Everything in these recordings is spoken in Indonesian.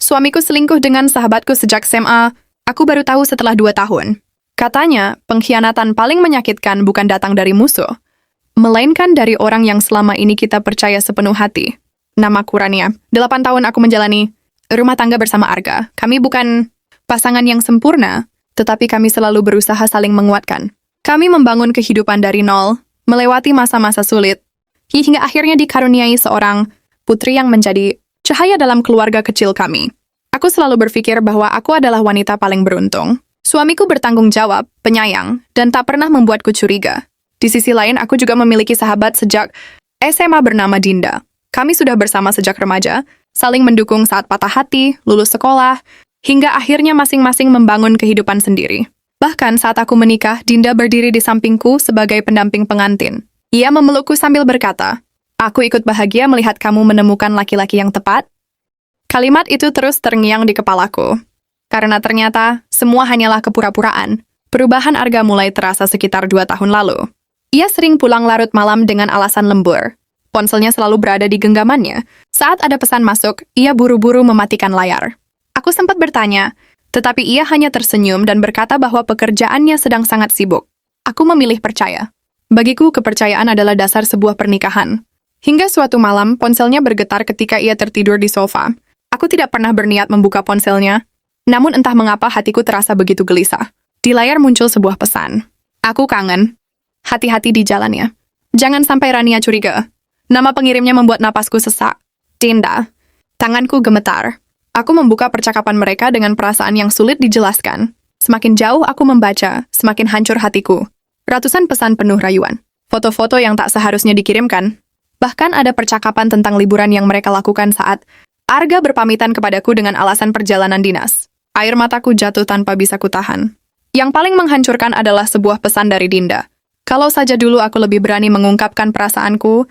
Suamiku selingkuh dengan sahabatku sejak SMA. Aku baru tahu setelah 2 tahun. Katanya, pengkhianatan paling menyakitkan bukan datang dari musuh, melainkan dari orang yang selama ini kita percaya sepenuh hati. Namaku Rania. 8 tahun aku menjalani rumah tangga bersama Arga. Kami bukan pasangan yang sempurna, tetapi kami selalu berusaha saling menguatkan. Kami membangun kehidupan dari nol, melewati masa-masa sulit, hingga akhirnya dikaruniai seorang putri yang menjadi cahaya dalam keluarga kecil kami. Aku selalu berpikir bahwa aku adalah wanita paling beruntung. Suamiku bertanggung jawab, penyayang, dan tak pernah membuatku curiga. Di sisi lain, aku juga memiliki sahabat sejak SMA bernama Dinda. Kami sudah bersama sejak remaja, saling mendukung saat patah hati, lulus sekolah, hingga akhirnya masing-masing membangun kehidupan sendiri. Bahkan saat aku menikah, Dinda berdiri di sampingku sebagai pendamping pengantin. Ia memelukku sambil berkata, "Aku ikut bahagia melihat kamu menemukan laki-laki yang tepat." Kalimat itu terus terngiang di kepalaku. Karena ternyata, semua hanyalah kepura-puraan. Perubahan Arga mulai terasa sekitar 2 tahun lalu. Ia sering pulang larut malam dengan alasan lembur. Ponselnya selalu berada di genggamannya. Saat ada pesan masuk, ia buru-buru mematikan layar. Aku sempat bertanya, tetapi ia hanya tersenyum dan berkata bahwa pekerjaannya sedang sangat sibuk. Aku memilih percaya. Bagiku, kepercayaan adalah dasar sebuah pernikahan. Hingga suatu malam, ponselnya bergetar ketika ia tertidur di sofa. Aku tidak pernah berniat membuka ponselnya. Namun entah mengapa hatiku terasa begitu gelisah. Di layar muncul sebuah pesan. "Aku kangen. Hati-hati di jalannya. Jangan sampai Rania curiga." Nama pengirimnya membuat napasku sesak. Dinda. Tanganku gemetar. Aku membuka percakapan mereka dengan perasaan yang sulit dijelaskan. Semakin jauh aku membaca, semakin hancur hatiku. Ratusan pesan penuh rayuan. Foto-foto yang tak seharusnya dikirimkan. Bahkan ada percakapan tentang liburan yang mereka lakukan saat Arga berpamitan kepadaku dengan alasan perjalanan dinas. Air mataku jatuh tanpa bisa kutahan. Yang paling menghancurkan adalah sebuah pesan dari Dinda. "Kalau saja dulu aku lebih berani mengungkapkan perasaanku,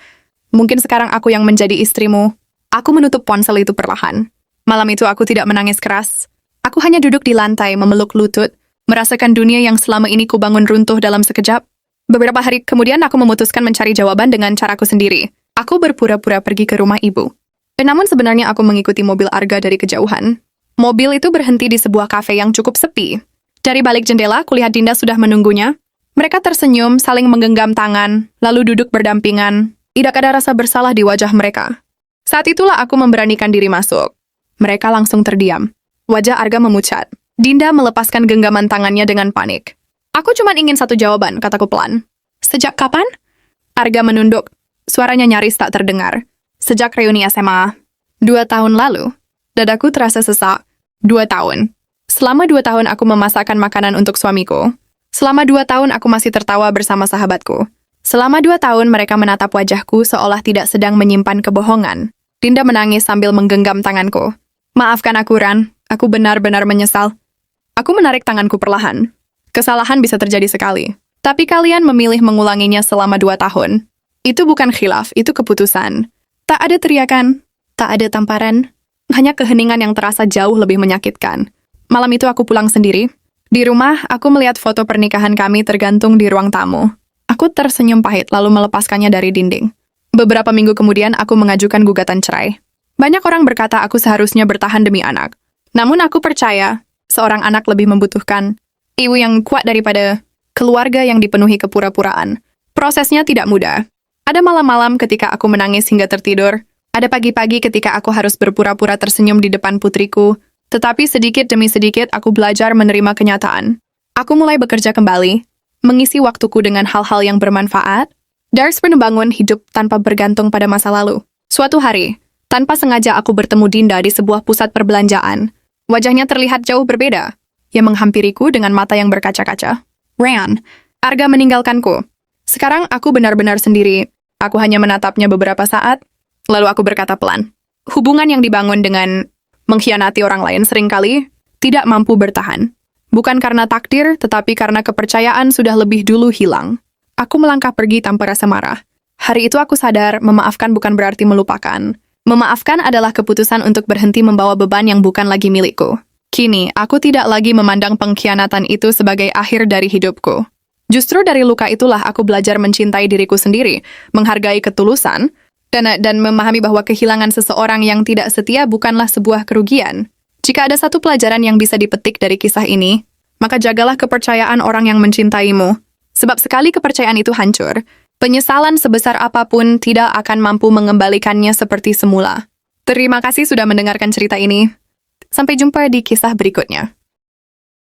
mungkin sekarang aku yang menjadi istrimu." Aku menutup ponsel itu perlahan. Malam itu aku tidak menangis keras. Aku hanya duduk di lantai memeluk lutut, merasakan dunia yang selama ini kubangun runtuh dalam sekejap. Beberapa hari kemudian aku memutuskan mencari jawaban dengan caraku sendiri. Aku berpura-pura pergi ke rumah ibu. Namun sebenarnya aku mengikuti mobil Arga dari kejauhan. Mobil itu berhenti di sebuah kafe yang cukup sepi. Dari balik jendela, kulihat Dinda sudah menunggunya. Mereka tersenyum, saling menggenggam tangan, lalu duduk berdampingan. Tidak ada rasa bersalah di wajah mereka. Saat itulah aku memberanikan diri masuk. Mereka langsung terdiam. Wajah Arga memucat. Dinda melepaskan genggaman tangannya dengan panik. "Aku cuma ingin satu jawaban," kataku pelan. "Sejak kapan?" Arga menunduk. Suaranya nyaris tak terdengar. "Sejak reuni SMA. 2 tahun lalu." Dadaku terasa sesak. 2 tahun. Selama 2 tahun aku memasakkan makanan untuk suamiku. Selama 2 tahun aku masih tertawa bersama sahabatku. Selama 2 tahun mereka menatap wajahku seolah tidak sedang menyimpan kebohongan. Dinda menangis sambil menggenggam tanganku. "Maafkan aku, Ran. Aku benar-benar menyesal." Aku menarik tanganku perlahan. Kesalahan bisa terjadi sekali. Tapi kalian memilih mengulanginya selama 2 tahun. Itu bukan khilaf, itu keputusan. Tak ada teriakan, tak ada tamparan. Hanya keheningan yang terasa jauh lebih menyakitkan. Malam itu aku pulang sendiri. Di rumah, aku melihat foto pernikahan kami tergantung di ruang tamu. Aku tersenyum pahit lalu melepaskannya dari dinding. Beberapa minggu kemudian, aku mengajukan gugatan cerai. Banyak orang berkata aku seharusnya bertahan demi anak. Namun aku percaya, seorang anak lebih membutuhkan ibu yang kuat daripada keluarga yang dipenuhi kepura-puraan. Prosesnya tidak mudah. Ada malam-malam ketika aku menangis hingga tertidur. Ada pagi-pagi ketika aku harus berpura-pura tersenyum di depan putriku. Tetapi sedikit demi sedikit aku belajar menerima kenyataan. Aku mulai bekerja kembali, mengisi waktuku dengan hal-hal yang bermanfaat, dan membangun hidup tanpa bergantung pada masa lalu. Suatu hari, tanpa sengaja aku bertemu Dinda di sebuah pusat perbelanjaan. Wajahnya terlihat jauh berbeda. Ia menghampiriku dengan mata yang berkaca-kaca. "Ran, Arga meninggalkanku. Sekarang aku benar-benar sendiri." Aku hanya menatapnya beberapa saat, lalu aku berkata pelan. Hubungan yang dibangun dengan mengkhianati orang lain seringkali tidak mampu bertahan. Bukan karena takdir, tetapi karena kepercayaan sudah lebih dulu hilang. Aku melangkah pergi tanpa rasa marah. Hari itu aku sadar, memaafkan bukan berarti melupakan. Memaafkan adalah keputusan untuk berhenti membawa beban yang bukan lagi milikku. Kini, aku tidak lagi memandang pengkhianatan itu sebagai akhir dari hidupku. Justru dari luka itulah aku belajar mencintai diriku sendiri, menghargai ketulusan, dan memahami bahwa kehilangan seseorang yang tidak setia bukanlah sebuah kerugian. Jika ada satu pelajaran yang bisa dipetik dari kisah ini, maka jagalah kepercayaan orang yang mencintaimu. Sebab sekali kepercayaan itu hancur, penyesalan sebesar apapun tidak akan mampu mengembalikannya seperti semula. Terima kasih sudah mendengarkan cerita ini. Sampai jumpa di kisah berikutnya.